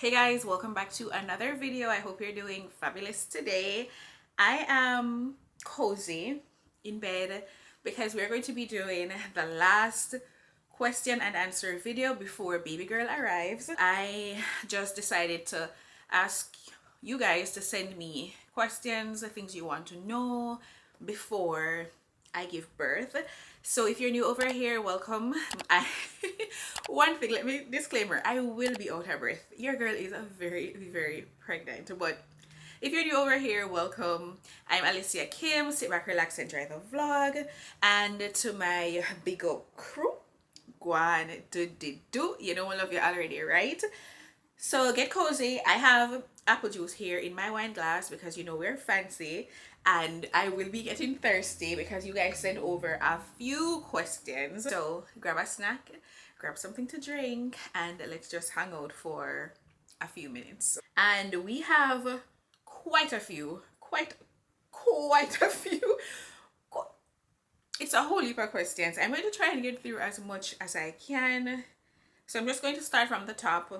Hey guys, welcome back to another video. I hope you're doing fabulous today. I am cozy in bed because we're going to be doing the last question and answer video before baby girl arrives. I just decided to ask you guys to send me questions, things you want to know before I give birth. So if you're new over here, welcome. One thing, let me disclaimer, I will be out of breath. Your girl is a very pregnant, but if you're new over here, welcome. I'm Alicia Kim. Sit back, relax, enjoy the vlog. And to my big up crew, Guan do. You know I love you already, right? So get cozy. I have apple juice here in my wine glass because you know we're fancy, and I will be getting thirsty because you guys sent over a few questions. So grab a snack, grab something to drink, and let's just hang out for a few minutes. And we have quite a few, quite a few. It's a whole heap of questions. I'm going to try and get through as much as I can. So I'm just going to start from the top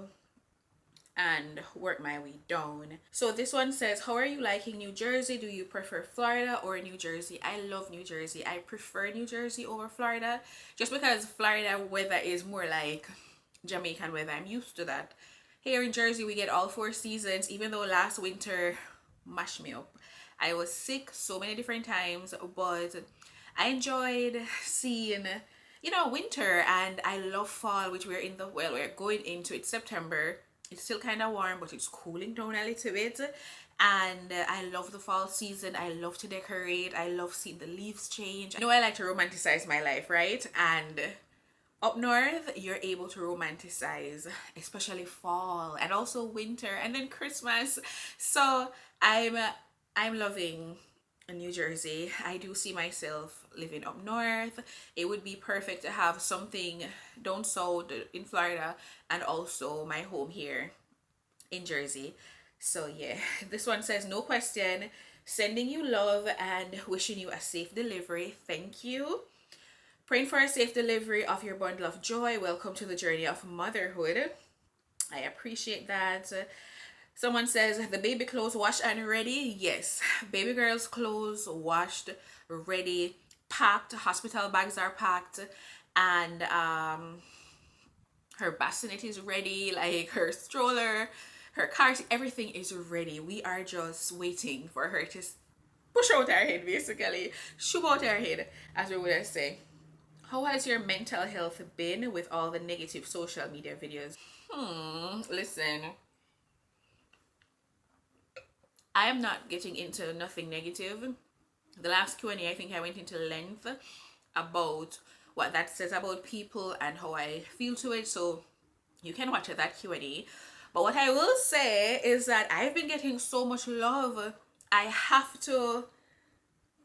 and work my way down. So this one says, how are you liking New Jersey? Do you prefer Florida or New Jersey? I love New Jersey. I prefer New Jersey over Florida just because Florida weather is more like Jamaican weather. I'm used to that. Here in Jersey we get all 4 seasons, even though last winter mashed me up. I was sick so many different times, but I enjoyed seeing winter, and I love fall, which we're going into. It's September. It's still kind of warm, but it's cooling down a little bit. And I love the fall season. I love to decorate. I love seeing the leaves change. I like to romanticize my life, right? And up north, you're able to romanticize, especially fall and also winter and then Christmas. So I'm loving New Jersey. I do see myself living up north. It would be perfect to have something down south in Florida and also my home here in Jersey. So yeah, this one says, no question, sending you love and wishing you a safe delivery. Thank you. Praying for a safe delivery of your bundle of joy. Welcome to the journey of motherhood. I appreciate that. Someone says, the baby clothes washed and ready. Yes, baby girl's clothes washed, ready, packed. Hospital bags are packed, and her bassinet is ready, like her stroller, her car, everything is ready. We are just waiting for her to push out our head, basically shoot out our head, as we would say. How has your mental health been with all the negative social media videos? Listen, I am not getting into nothing negative. The last Q&A, I think I went into length about what that says about people and how I feel to it, so you can watch that Q&A. But what I will say is that I've been getting so much love. I have to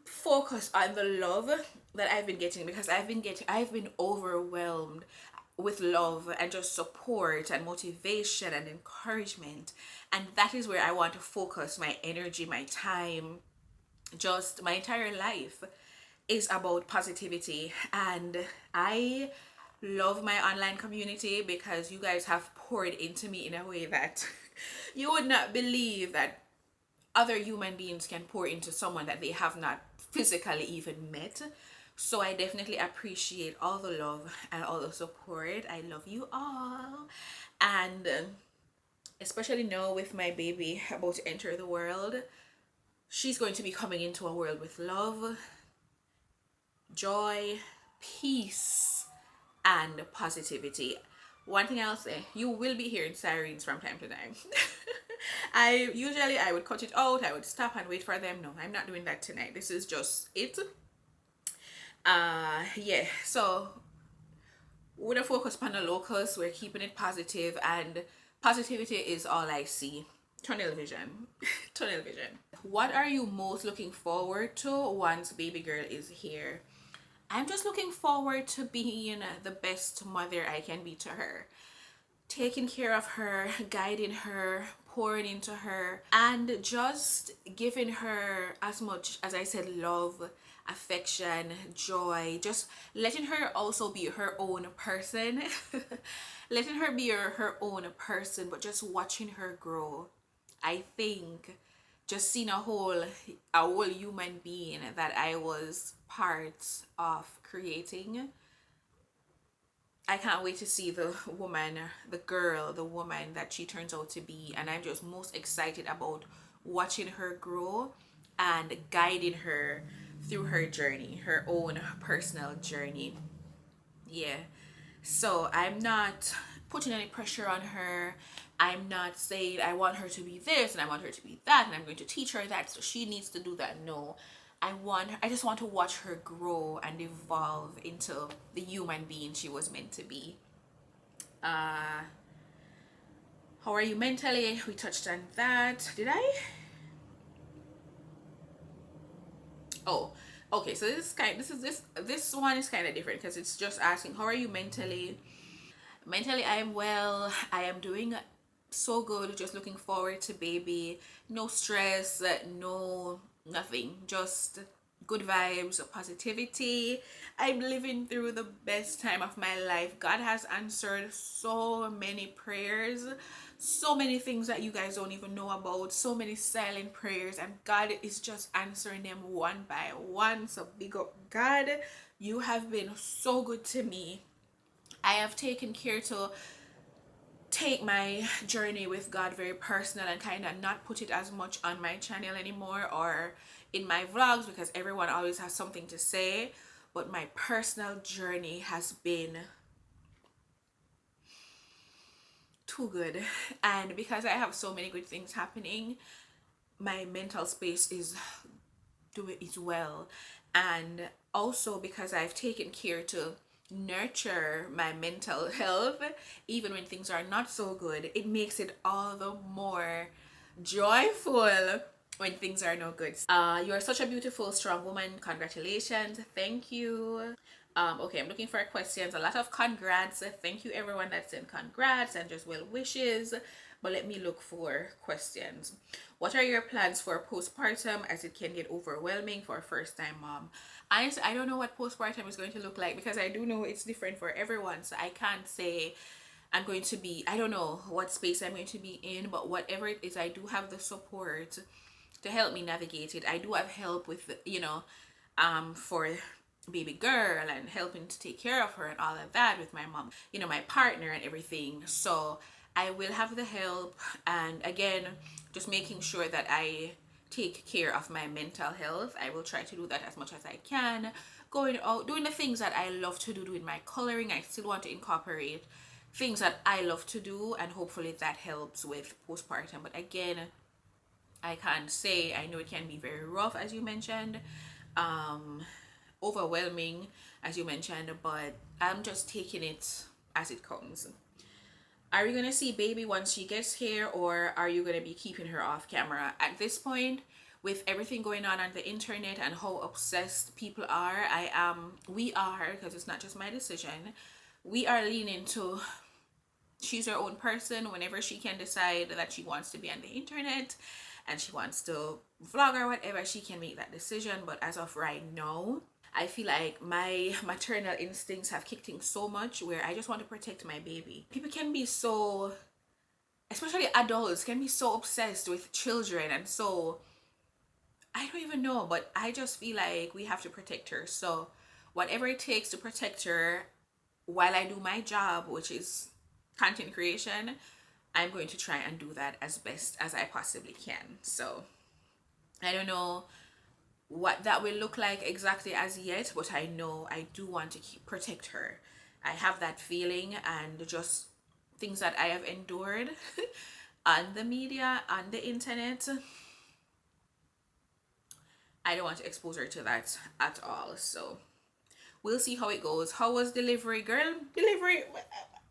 focus on the love that I've been getting, because I've been overwhelmed with love and just support and motivation and encouragement, and that is where I want to focus my energy, my time. Just my entire life is about positivity, and I love my online community because you guys have poured into me in a way that you would not believe that other human beings can pour into someone that they have not physically even met. So I definitely appreciate all the love and all the support. I love you all. And especially now with my baby about to enter the world, she's going to be coming into a world with love, joy, peace, and positivity. One thing I'll say, you will be hearing sirens from time to time. I would cut it out. I would stop and wait for them. No, I'm not doing that tonight. This is just it. Yeah, so we're gonna focus on the locals. We're keeping it positive, and positivity is all I see. Tunnel vision. Tunnel vision. What are you most looking forward to once baby girl is here? I'm just looking forward to being the best mother I can be to her, taking care of her, guiding her, pouring into her, and just giving her as much, as I said, love affection, joy, just letting her also be her own person. Letting her be her own person, but just watching her grow. I think just seeing a whole human being that I was part of creating. I can't wait to see the woman, the girl, the woman that she turns out to be. And I'm just most excited about watching her grow and guiding her through her journey, her own personal journey. Yeah. So I'm not putting any pressure on her. I'm not saying I want her to be this and I want her to be that and I'm going to teach her that so she needs to do that. No. I just want to watch her grow and evolve into the human being she was meant to be. Uh how are you mentally? We touched on that. Did I? Oh, okay. So this one is kind of different because it's just asking how are you mentally. Mentally, I am well. I am doing so good. Just looking forward to baby. No stress, no nothing. Just good vibes, positivity. I'm living through the best time of my life. God has answered so many prayers, so many things that you guys don't even know about, so many silent prayers, and God is just answering them one by one. So big up, God. You have been so good to me. I have taken care to take my journey with God very personal and kind of not put it as much on my channel anymore or in my vlogs because everyone always has something to say. But my personal journey has been too good. And because I have so many good things happening, my mental space is doing it well. And also because I've taken care to nurture my mental health even when things are not so good, it makes it all the more joyful when things are no good. You are such a beautiful strong woman. Congratulations. Thank you. Okay, I'm looking for questions. A lot of congrats. Thank you everyone that sent congrats and just well wishes. But let me look for questions. What are your plans for postpartum as it can get overwhelming for a first time mom? Honestly, I don't know what postpartum is going to look like because I do know it's different for everyone. So I can't say I'm going to be, I don't know what space I'm going to be in, but whatever it is, I do have the support to help me navigate it. I do have help with, for baby girl and helping to take care of her and all of that with my mom, my partner and everything. So I will have the help, and again, just making sure that I take care of my mental health. I will try to do that as much as I can. Going out, doing the things that I love to do, doing my coloring. I still want to incorporate things that I love to do, and hopefully that helps with postpartum. But again, I can't say. I know it can be very rough, as you mentioned, overwhelming, as you mentioned, but I'm just taking it as it comes. Are you gonna see baby once she gets here, or are you gonna be keeping her off camera? At this point, with everything going on the internet and how obsessed people are, we are, because it's not just my decision, we are leaning to she's her own person. Whenever she can decide that she wants to be on the internet and she wants to vlog or whatever, she can make that decision. But as of right now, I feel like my maternal instincts have kicked in so much where I just want to protect my baby. People can be so, especially adults, can be so obsessed with children, and so I don't even know, but I just feel like we have to protect her. So whatever it takes to protect her while I do my job, which is content creation, I'm going to try and do that as best as I possibly can. So I don't know what that will look like exactly as yet, but I know I do want to protect her. I have that feeling, and just things that I have endured on the media, on the internet, I don't want to expose her to that at all. So we'll see how it goes. How was delivery, girl? Delivery,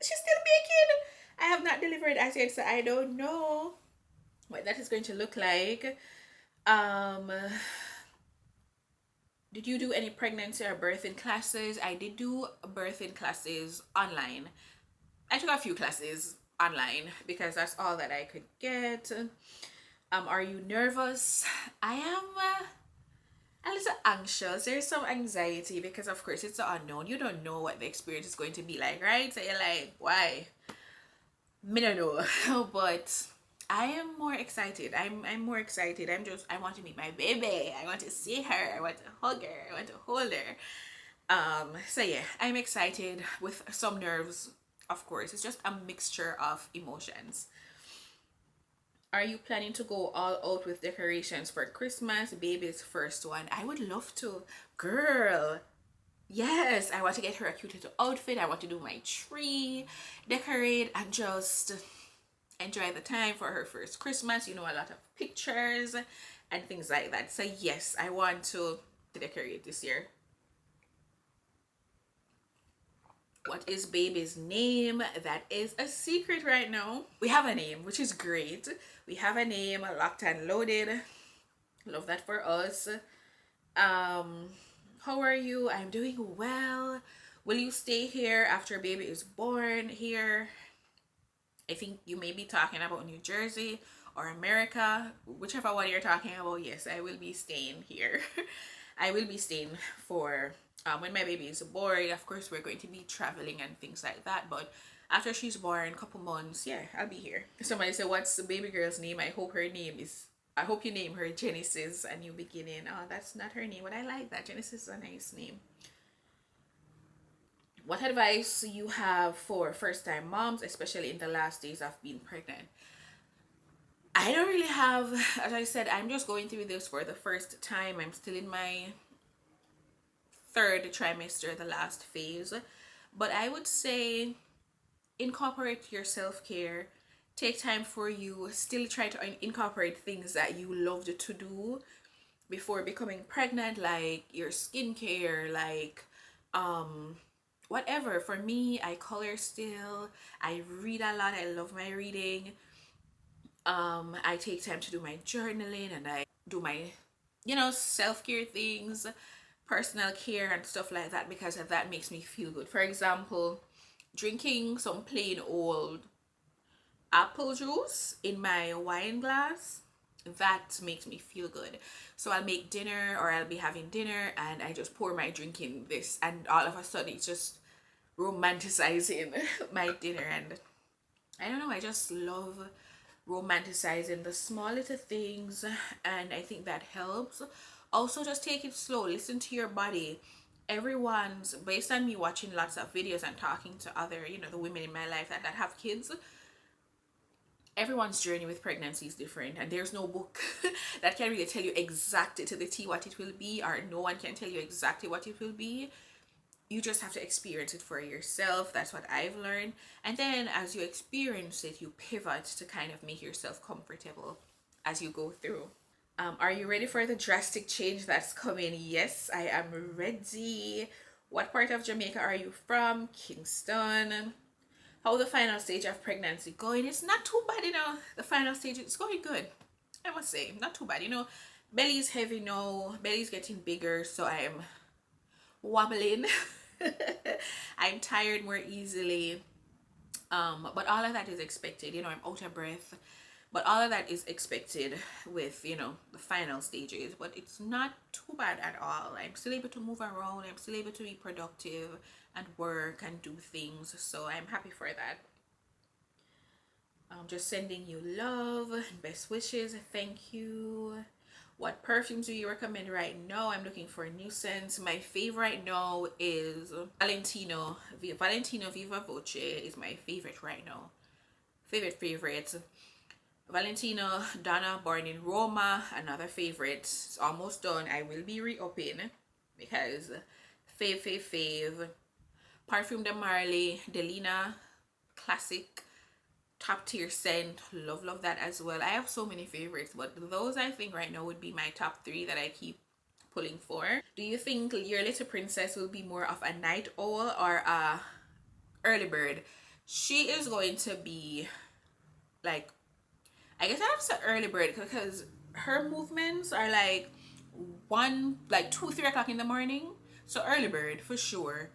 she's still baking. I have not delivered as yet, so I don't know what that is going to look like. Did you do any pregnancy or birthing classes? I did do birthing classes online. I took a few classes online because that's all that I could get. Are you nervous? I am. a little anxious. There's some anxiety because, of course, it's the unknown. You don't know what the experience is going to be like, right? So you're like, why? Me don't know. But I am more excited. I'm more excited. I want to meet my baby. I want to see her. I want to hug her. I want to hold her. So yeah, I'm excited with some nerves, of course. It's just a mixture of emotions. Are you planning to go all out with decorations for Christmas? Baby's first one. I would love to. Girl, yes, I want to get her a cute little outfit. I want to do my tree, decorate, and just enjoy the time for her first Christmas. You know, a lot of pictures and things like that. So yes, I want to decorate this year. What is baby's name? That is a secret right now. We have a name, which is great. We have a name locked and loaded. Love that for us. Um, how are you? I'm doing well. Will you stay here after baby is born here? I think you may be talking about New Jersey or America, whichever one you're talking about. Yes, I will be staying here. I will be staying for when my baby is born. Of course, we're going to be traveling and things like that. But after she's born, a couple months, yeah, I'll be here. Somebody said, "What's the baby girl's name?" I hope her name is. I hope you name her Genesis, a new beginning. Oh, that's not her name, but I like that. Genesis is a nice name. What advice you have for first time moms, especially in the last days of being pregnant? I don't really have, as I said, I'm just going through this for the first time. I'm still in my third trimester, the last phase. But I would say incorporate your self care. Take time for you. Still try to incorporate things that you loved to do before becoming pregnant, like your skincare, like whatever. For me, I color still. I read a lot. I love my reading. I take time to do my journaling and I do my, self-care things, personal care and stuff like that because that makes me feel good. For example, drinking some plain old apple juice in my wine glass, that makes me feel good. So I'll make dinner or I'll be having dinner and I just pour my drink in this and all of a sudden it's just romanticizing my dinner. And I don't know, I just love romanticizing the small little things, and I think that helps. Also, just take it slow, listen to your body. Everyone's, based on me watching lots of videos and talking to other, the women in my life that have kids, everyone's journey with pregnancy is different, and there's no book that can really tell you exactly to the T what it will be, or no one can tell you exactly what it will be. You just have to experience it for yourself. That's what I've learned. And then as you experience it, you pivot to kind of make yourself comfortable as you go through. Are you ready for the drastic change that's coming? Yes, I am ready. What part of Jamaica are you from? Kingston. How the final stage of pregnancy going? It's not too bad, The final stage is going good. I must say, not too bad. Belly's heavy now. Belly's getting bigger, so I'm wobbling. I'm tired more easily. But all of that is expected. I'm out of breath. But all of that is expected with, the final stages. But it's not too bad at all. I'm still able to move around. I'm still able to be productive and work and do things. So I'm happy for that. I'm just sending you love and best wishes. Thank you. What perfumes do you recommend right now? I'm looking for a new scent. My favorite right now is Valentino. Valentino Viva Voce is my favorite right now. Favorite. Valentino Donna Born in Roma, another favorite. It's almost done. I will be re-upping because fave. Parfum de Marley, Delina, classic, top tier scent. Love that as well. I have so many favorites, but those I think right now would be my top 3 that I keep pulling for. Do you think your little princess will be more of a night owl or a early bird? She is going to be like, I guess I have to say early bird because her movements are like 2, 3 o'clock in the morning. So early bird for sure.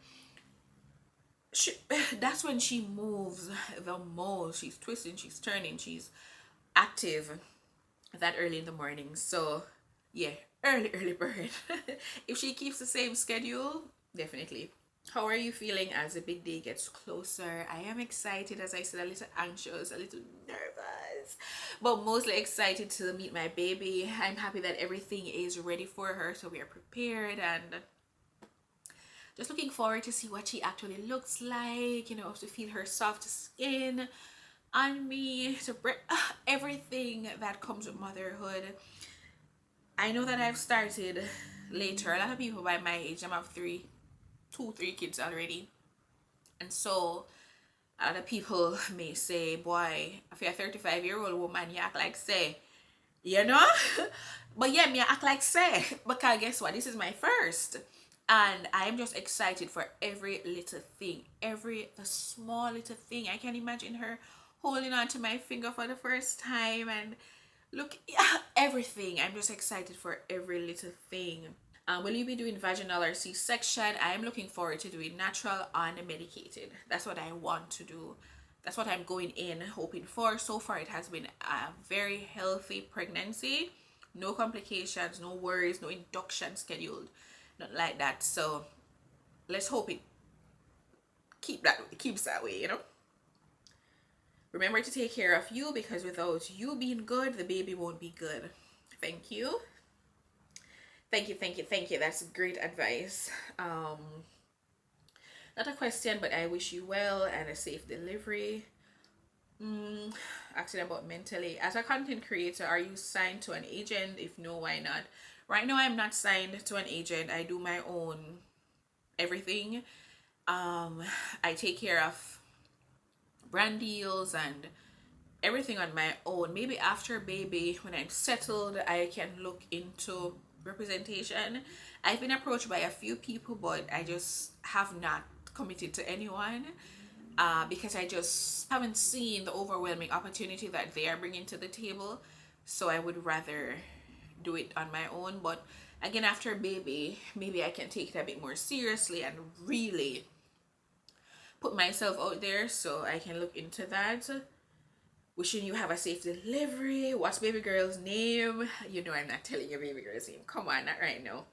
That's when she moves the most. She's twisting, she's turning, she's active that early in the morning. So yeah, early bird. If she keeps the same schedule, definitely. How are you feeling as the big day gets closer? I am excited, as I said, a little anxious, a little nervous, but mostly excited to meet my baby. I'm happy that everything is ready for her, so we are prepared, and just looking forward to see what she actually looks like, you know, to feel her soft skin on me, to break everything that comes with motherhood. I know that I've started later. A lot of people by my age, I'm have two, three kids already. And so a lot of people may say, boy, if you're a 35-year-old woman, you act like say, you know? But yeah, me I act like say, because guess what? This is my first. And I'm just excited for every little thing, the small little thing. I can imagine her holding on to my finger for the first time, and look, yeah, everything. I'm just excited for every little thing. Will you be doing vaginal or C-section? I am looking forward to doing natural, unmedicated. That's what I want to do. That's what I'm going in hoping for. So far, it has been a very healthy pregnancy. No complications, no worries, no induction scheduled, not like that. So let's hope it keeps that way, you know. Remember to take care of you, because without you being good, the baby won't be good. Thank you. Thank you. That's great advice. Not a question, but I wish you well and a safe delivery. Asking about mentally. As a content creator, are you signed to an agent? If no, why not? Right now, I'm not signed to an agent. I do my own everything. I take care of brand deals and everything on my own. Maybe after baby, when I'm settled, I can look into representation. I've been approached by a few people, but I just have not committed to anyone, because I just haven't seen the overwhelming opportunity that they are bringing to the table. So I would rather do it on my own. But again, after baby, maybe I can take it a bit more seriously and really put myself out there, so I can look into that. Wishing you have a safe delivery. What's baby girl's name? You know I'm not telling your baby girl's name. Come on, not right now.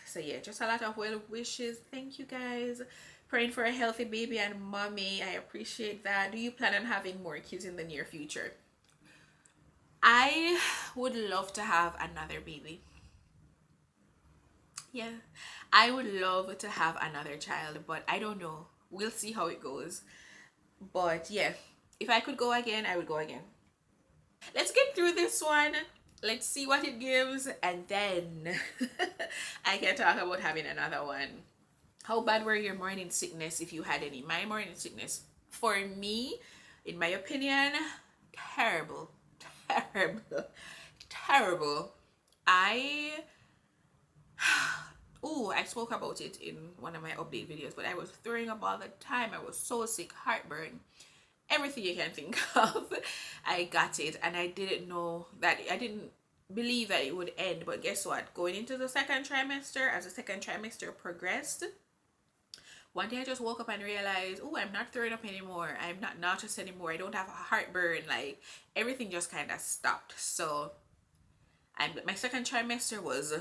So yeah, just a lot of well wishes. Thank you guys. Praying for a healthy baby and mommy. I appreciate that. Do you plan on having more kids in the near future? I would love to have another baby. Yeah, I would love to have another child, but I don't know. We'll see how it goes. But yeah, if I could go again, I would go again. Let's get through this one. Let's see what it gives, and then I can talk about having another one. How bad were your morning sickness, if you had any? My morning sickness, for me, in my opinion, terrible. Terrible. Terrible. I oh, I spoke about it in one of my update videos, but I was throwing up all the time. I was so sick, heartburn, everything you can think of. I got it, and I didn't know that, I didn't believe that it would end. But guess what? Going into the second trimester, as the second trimester progressed, one day I just woke up and realized, oh, I'm not throwing up anymore. I'm not nauseous anymore. I don't have a heartburn. Like, everything just kind of stopped. So my second trimester was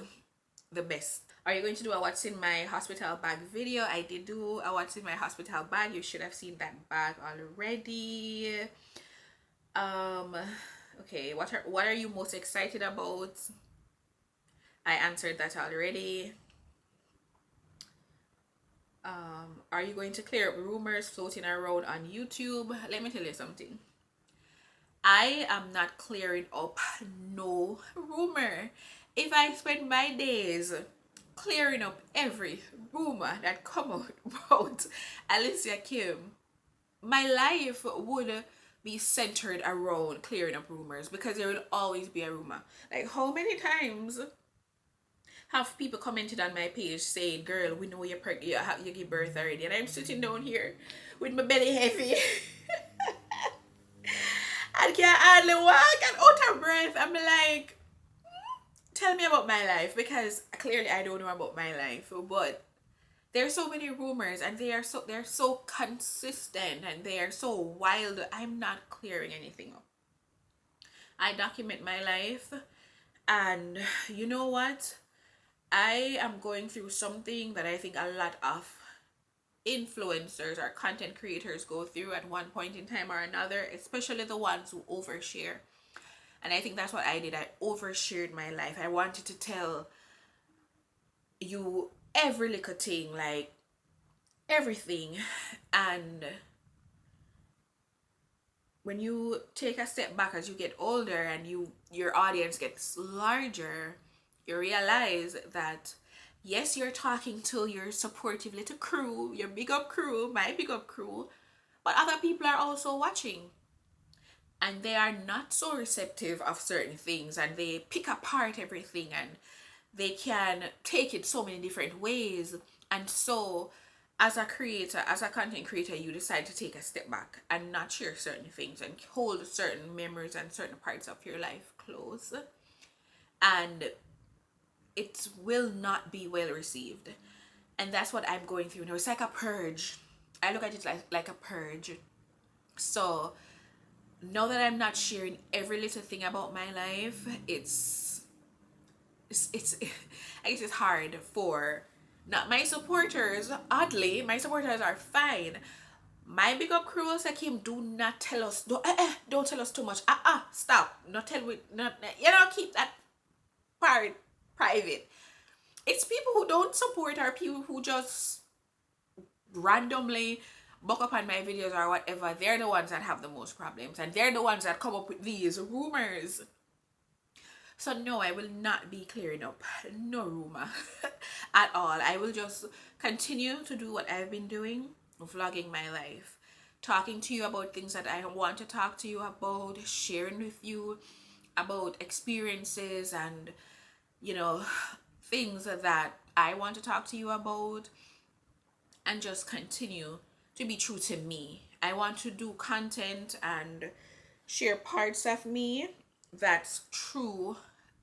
the best. Are you going to do a what's in my hospital bag video? I did do a what's in my hospital bag. You should have seen that bag already. Okay, what are you most excited about? I answered that already. Are you going to clear up rumors floating around on YouTube? Let me tell you something. I am not clearing up no rumor. If I spend my days clearing up every rumor that come out about Alicia Kim, my life would be centered around clearing up rumors, because there will always be a rumor. Like, how many times have people commented on my page saying, girl, we know you're pregnant, you give birth already, and I'm sitting down here with my belly heavy and can't hardly walk and out of breath. I'm like, tell me about my life, because clearly I don't know about my life. But there's so many rumors, and they're so consistent, and they are so wild. I'm not clearing anything up. I document my life, And you know what? I am going through something that I think a lot of influencers or content creators go through at one point in time or another, especially the ones who overshare. And I think that's what I did. I overshared my life. I wanted to tell you every little thing, like everything. And when you take a step back as you get older and your audience gets larger, you realize that yes, you're talking to your supportive little crew, your big up crew, my big up crew, but other people are also watching, and they are not so receptive of certain things, and they pick apart everything, and they can take it so many different ways. And so as a creator, as a content creator, you decide to take a step back and not share certain things and hold certain memories and certain parts of your life close, and it will not be well received. And that's what I'm going through now. It's like a purge. I look at it like a purge. So now that I'm not sharing every little thing about my life, it's I guess it's hard for not my supporters. Oddly, my supporters are fine. My big up crew was like, him, do not tell us, don't tell us too much. Stop. Not tell we not, keep that part private. It's people who don't support, or people who just randomly buck up on my videos or whatever. They're the ones that have the most problems, and they're the ones that come up with these rumors. So no, I will not be clearing up no rumor at all. I will just continue to do what I've been doing, vlogging my life, talking to you about things that I want to talk to you about, sharing with you about experiences and, things that I want to talk to you about, and just continue to be true to me. I want to do content and share parts of me that's true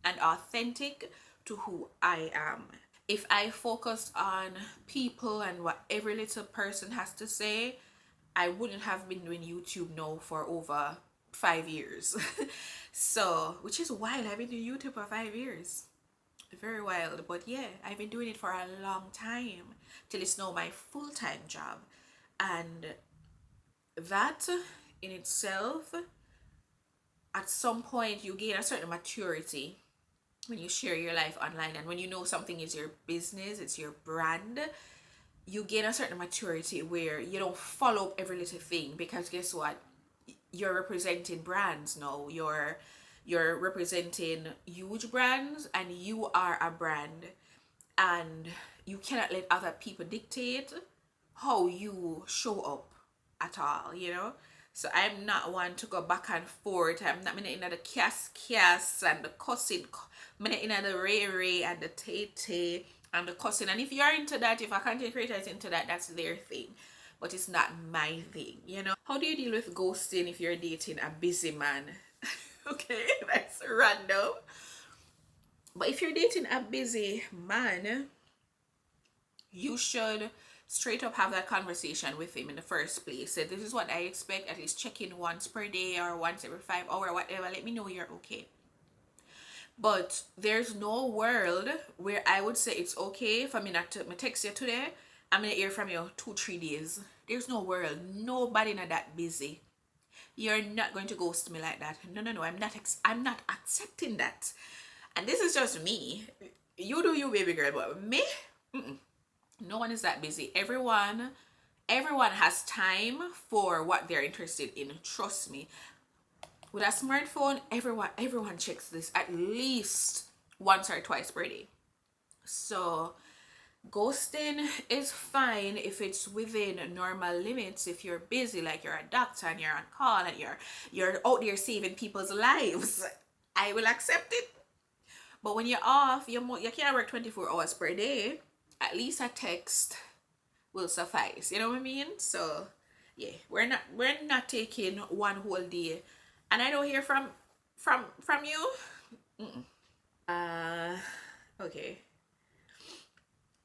and authentic to who I am. If I focused on people and what every little person has to say, I wouldn't have been doing YouTube now for over 5 years. So, which is wild. I've been doing YouTube for 5 years. Very wild. But yeah, I've been doing it for a long time till it's now my full-time job. And that in itself, at some point you gain a certain maturity when you share your life online, and when you know something is your business, it's your brand, you gain a certain maturity where you don't follow up every little thing, because guess what, you're representing brands now. You're representing huge brands, and you are a brand, and you cannot let other people dictate how you show up at all, So I'm not one to go back and forth. I'm not in the kiss and the cussing. I'm in the ray and the tay and the cussing. And if you're into that, if a content creator is into that, that's their thing. But it's not my thing, How do you deal with ghosting if you're dating a busy man? Okay, that's random. But if you're dating a busy man, you should straight up have that conversation with him in the first place. So this is what I expect. At least check in once per day or once every 5 hours, whatever. Let me know you're okay. But there's no world where I would say it's okay for me not to text you today. I'm gonna hear from you 2-3 days. There's no world. Nobody not that busy. You're not going to ghost me like that. No. I'm not accepting that. And this is just me. You do you, baby girl, but me? No one is that busy. Everyone has time for what they're interested in. Trust me. With a smartphone, everyone checks this at least once or twice per day. So ghosting is fine if it's within normal limits. If you're busy, like you're a doctor and you're on call and you're out there saving people's lives, I will accept it. But when you're off, you can't work 24 hours per day. At least a text will suffice. You know what I mean? So yeah, we're not taking one whole day, and I don't hear from you. Okay.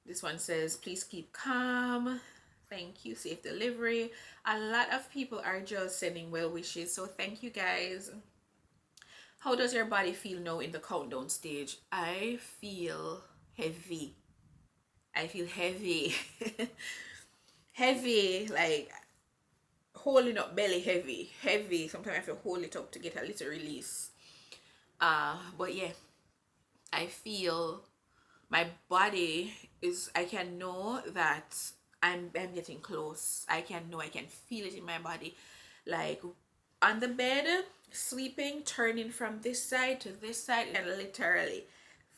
This one says, please keep calm. Thank you. Safe delivery. A lot of people are just sending well wishes, so thank you guys. How does your body feel now in the countdown stage? I feel heavy. I feel heavy. Heavy, like holding up belly, heavy. Heavy. Sometimes I have to hold it up to get a little release. But yeah, I feel my body is, I can know that I'm getting close. I can know, I can feel it in my body. Like on the bed, sleeping, turning from this side to this side, and literally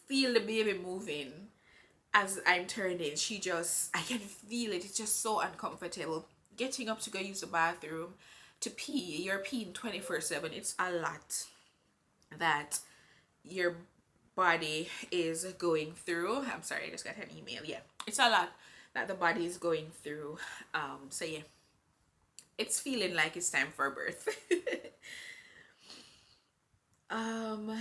feel the baby moving as I'm turning. I can feel it. It's just so uncomfortable. Getting up to go use the bathroom, to pee, you're peeing 24/7. It's a lot that your body is going through. I'm sorry, I just got an email. Yeah, it's a lot that the body is going through. So yeah, it's feeling like it's time for birth.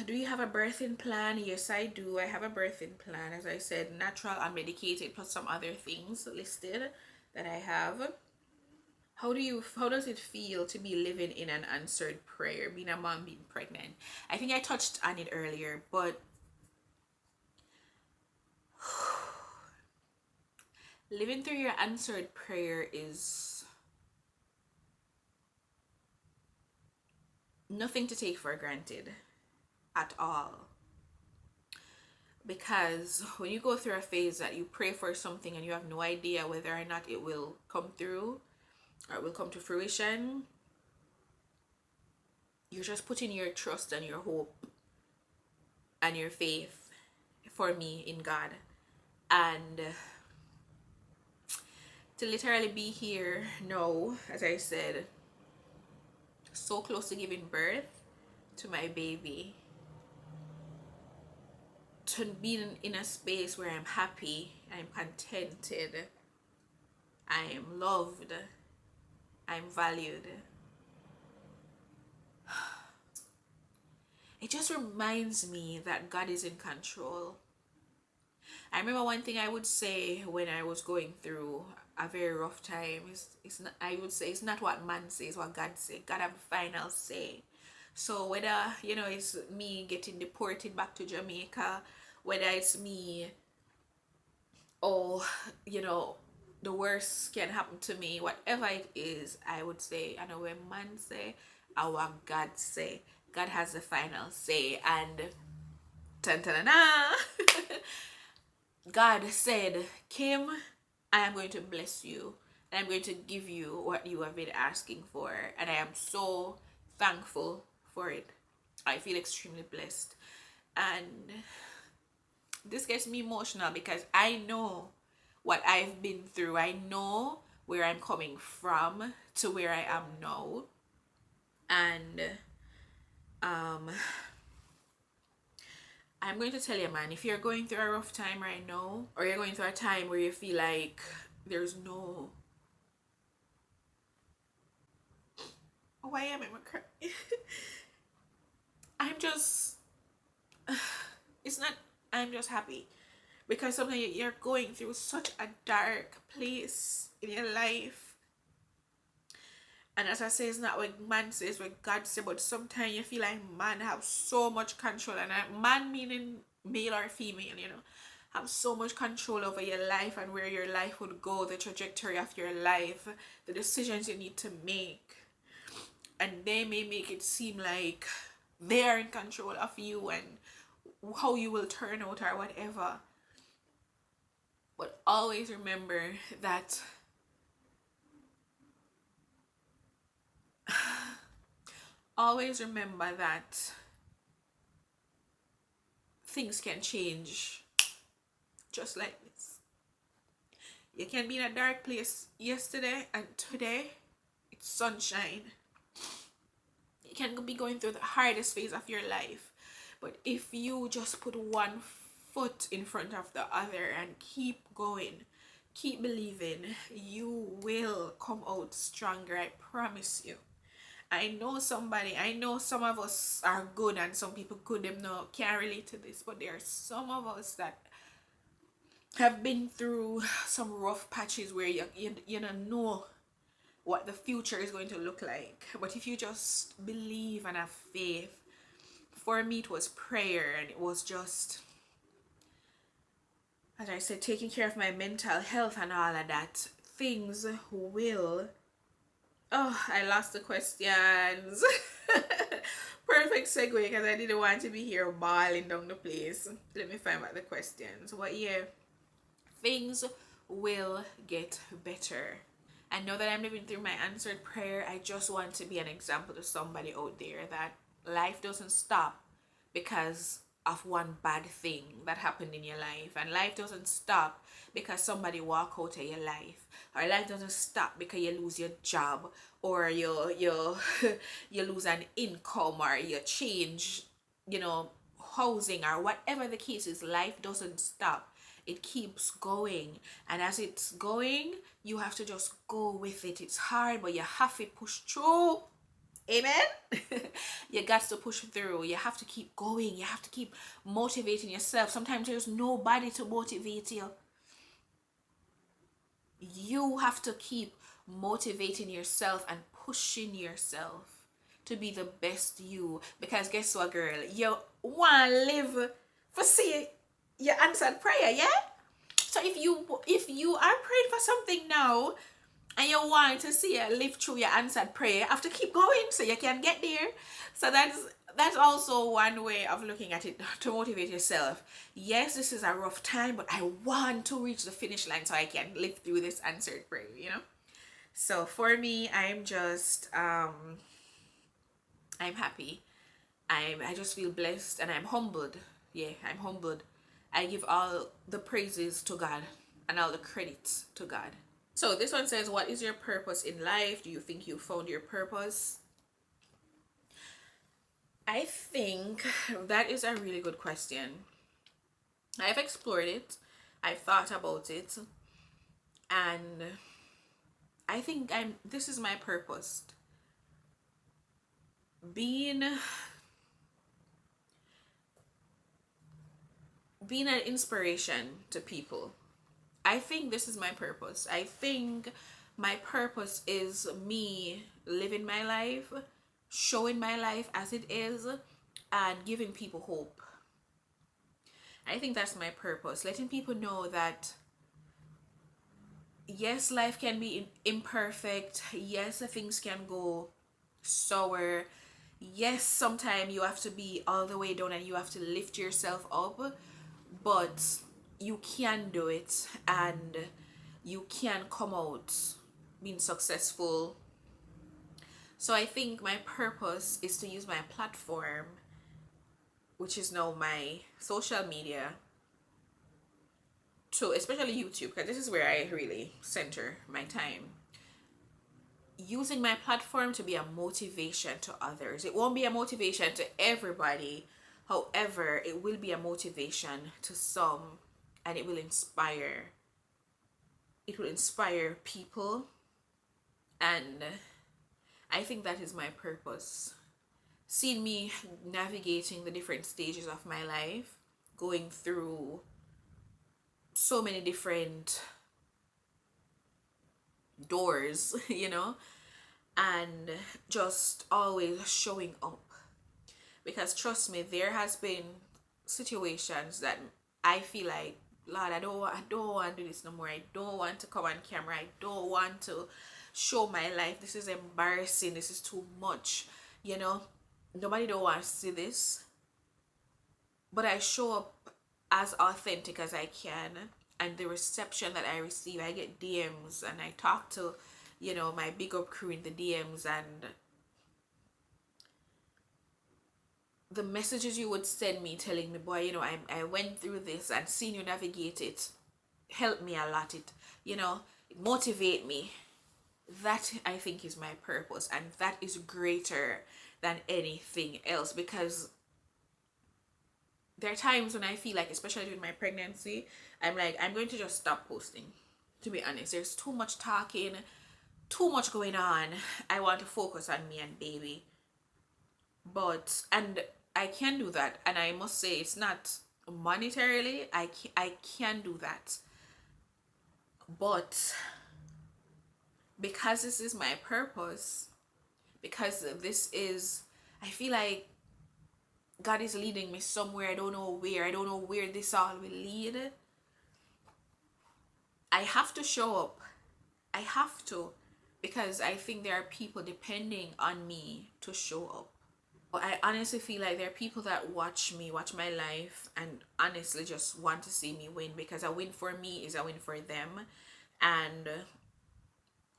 Do you have a birthing plan? Yes, I do. I have a birthing plan. As I said, natural, unmedicated, plus some other things listed that I have. How does it feel to be living in an answered prayer, being a mom, being pregnant? I think I touched on it earlier, but living through your answered prayer is nothing to take for granted at all. Because when you go through a phase that you pray for something and you have no idea whether or not it will come through or it will come to fruition, you're just putting your trust and your hope and your faith, for me, in God. And to literally be here now, as I said, so close to giving birth to my baby, to be in a space where I'm happy, I'm contented, I am loved, I'm valued. It just reminds me that God is in control. I remember one thing I would say when I was going through a very rough time is not, I would say, it's not what man says, what God says. God have the final say. So whether, it's me getting deported back to Jamaica, whether it's me, the worst can happen to me, whatever it is, I would say, I know when man say, or what God say. God has the final say. And God said, Kim, I am going to bless you and I'm going to give you what you have been asking for, and I am so thankful for it. I feel extremely blessed, and this gets me emotional because I know what I've been through. I know where I'm coming from to where I am now. And I'm going to tell you, man, if you're going through a rough time right now, or you're going through a time where you feel like there's no... Why am I crying? I'm just... It's not... I'm just happy. Because sometimes you're going through such a dark place in your life. And as I say, it's not what man says, what God says, but sometimes you feel like man have so much control. And man meaning male or female, have so much control over your life and where your life would go, the trajectory of your life, the decisions you need to make. And they may make it seem like they are in control of you and how you will turn out or whatever. But always remember that things can change just like this. You can be in a dark place yesterday and today it's sunshine. You can be going through the hardest phase of your life, but if you just put one foot in front of the other and keep going, keep believing, you will come out stronger. I promise you. I know some of us are good and some people can't relate to this, but there are some of us that have been through some rough patches where you don't know what the future is going to look like. But if you just believe and have faith, for me it was prayer, and it was just, as I said, taking care of my mental health and all of that. Things will, oh, I lost the questions. Perfect segue, because I didn't want to be here bawling down the place. Let me find out the questions. What year? Things will get better. And now that I'm living through my answered prayer, I just want to be an example to somebody out there that life doesn't stop because of one bad thing that happened in your life, and life doesn't stop because somebody walk out of your life, or life doesn't stop because you lose your job, or you you lose an income, or you change, housing, or whatever the case is. Life doesn't stop, it keeps going, and as it's going, you have to just go with it. It's hard, but you have to push through. Amen. You got to push through. You have to keep going. You have to keep motivating yourself. Sometimes there's nobody to motivate you. You have to keep motivating yourself and pushing yourself to be the best you. Because guess what, girl? You want to live for see your answered prayer, yeah? So if you are praying for something now, and you want to see it live through your answered prayer, you have to keep going so you can get there. So that's also one way of looking at it, to motivate yourself. Yes, this is a rough time, but I want to reach the finish line so I can live through this answered prayer, So for me, I'm just I'm happy. I just feel blessed, and I'm humbled. Yeah, I'm humbled. I give all the praises to God and all the credits to God. So this one says, what is your purpose in life? Do you think you found your purpose? I think that is a really good question. I've explored it. I've thought about it. And I think this is my purpose. Being an inspiration to people. I think this is my purpose. I think my purpose is me living my life, showing my life as it is, and giving people hope. I think that's my purpose. Letting people know that, yes, life can be imperfect. Yes, things can go sour. Yes, sometimes you have to be all the way down and you have to lift yourself up. But you can do it, and you can come out being successful. So I think my purpose is to use my platform, which is now my social media, to, especially YouTube, because this is where I really center my time, using my platform to be a motivation to others. It won't be a motivation to everybody. However, it will be a motivation to some, and it will inspire. It will inspire people, and I think that is my purpose. Seeing me navigating the different stages of my life, going through so many different doors, and just always showing up. Because trust me, there has been situations that I feel like, Lord, I don't want to do this no more. I don't want to come on camera. I don't want to show my life. This is embarrassing. This is too much. Nobody don't want to see this. But I show up as authentic as I can. And the reception that I receive, I get DMs, and I talk to, my big up crew in the DMs, and the messages you would send me telling me, boy, I went through this, and seeing you navigate it helped me a lot. It motivate me. That, I think, is my purpose, and that is greater than anything else. Because there are times when I feel like, especially with my pregnancy, I'm like, I'm going to just stop posting. To be honest, there's too much talking, too much going on. I want to focus on me and baby. And I can do that, and I must say, it's not monetarily. I can do that, but because this is my purpose, because this is, I feel like God is leading me somewhere. I don't know where. I don't know where this all will lead. I have to show up. I have to, because I think there are people depending on me to show up. I honestly feel like there are people that watch me, watch my life, and honestly just want to see me win, because a win for me is a win for them. And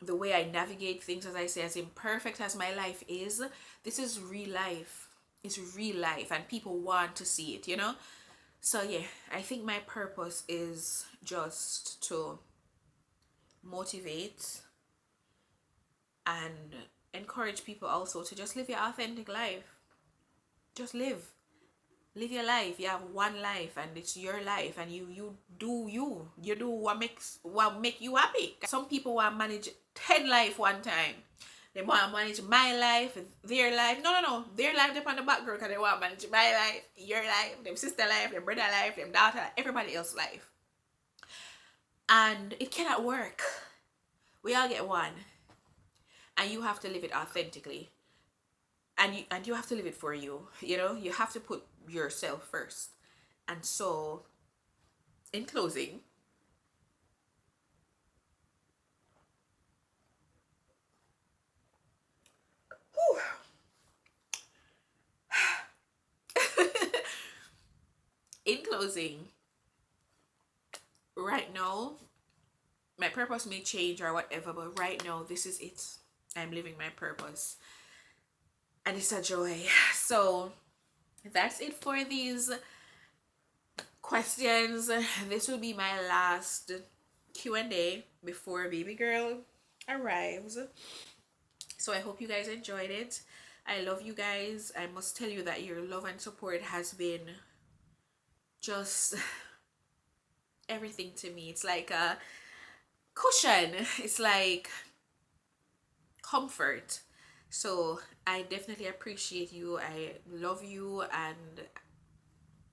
the way I navigate things, as I say, as imperfect as my life is, this is real life. It's real life, and people want to see it, you know? So, yeah, I think my purpose is just to motivate and encourage people also to just live your authentic life. Just live your life. You have one life, and it's your life, and you do you do what make you happy. Some people want to manage 10 life one time. They want to manage my life, their life. No, their life depend on the background, because they want to manage my life, your life, them sister life, them brother life, them daughter life, everybody else's life. And it cannot work. We all get one, and you have to live it authentically, and you have to live it for you. You know, you have to put yourself first. And so, in closing, in closing, right now, my purpose may change or whatever, but right now, this is it. I'm living my purpose, and it's a joy. So that's it for these questions. This will be my last Q&A before baby girl arrives. So I hope you guys enjoyed it. I love you guys. I must tell you that your love and support has been just everything to me. It's like a cushion. It's like comfort. So I definitely appreciate you. I love you, and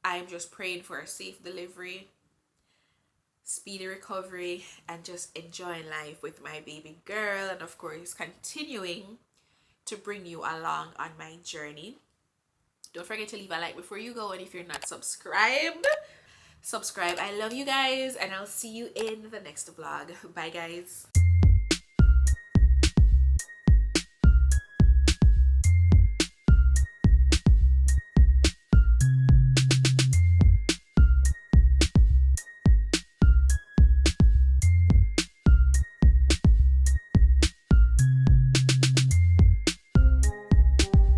I'm just praying for a safe delivery, speedy recovery, and just enjoying life with my baby girl, and of course continuing to bring you along on my journey. Don't forget to leave a like before you go, and if you're not subscribed, subscribe. I love you guys, and I'll see you in the next vlog. Bye guys.